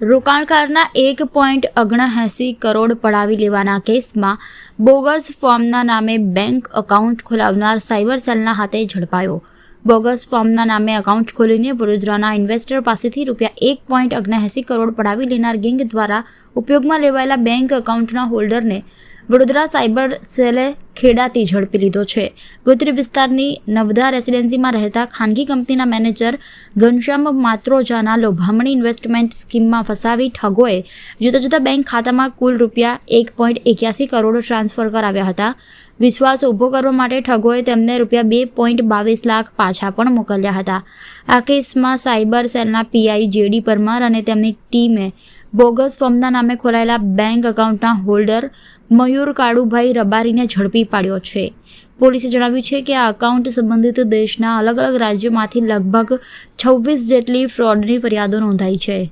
રોકાણકારના 1.79 કરોડ પડાવી લેવાના કેસમાં બોગસ ફોર્મના નામે બેંક એકાઉન્ટ ખોલાવનાર સાયબર સેલના હાથે ઝડપાયો। બોગસ ફોર્મના નામે એકાઉન્ટ ખોલીને વડોદરાના ઇન્વેસ્ટર પાસેથી ₹1.79 કરોડ પડાવી લેનાર ગેંગ દ્વારા ઉપયોગમાં લેવાયેલા બેંક એકાઉન્ટના હોલ્ડરને વડોદરા સાયબર સેલે ખેડાથી ઝડપી લીધો છે। ગોત્રી વિસ્તારની નવધા રેસિડેન્સીમાં રહેતા ખાનગી કંપનીના મેનેજર ઘનશ્યામ માત્રોજાના લોભામણી ઇન્વેસ્ટમેન્ટ સ્કીમમાં ફસાવી ઠગોએ જુદા જુદા બેંક ખાતામાં કુલ ₹1.81 કરોડ ટ્રાન્સફર કરાવ્યા હતા। વિશ્વાસ ઊભો કરવા માટે ઠગોએ તેમને ₹2.22 લાખ પાછા પણ મોકલ્યા હતા। આ કેસમાં સાયબર સેલના પીઆઈ જેડી પરમાર અને તેમની ટીમે બોગસ ફોર્મના નામે ખોલાયેલા બેંક એકાઉન્ટના હોલ્ડર મયુર કાળુભાઈ રબારીને ઝડપી પાડ્યો છે। પોલીસે જણાવ્યું છે કે આ એકાઉન્ટ સંબંધિત દેશના અલગ અલગ રાજ્યોમાંથી લગભગ 26 જેટલી ફ્રોડની ફરિયાદો નોંધાઈ છે।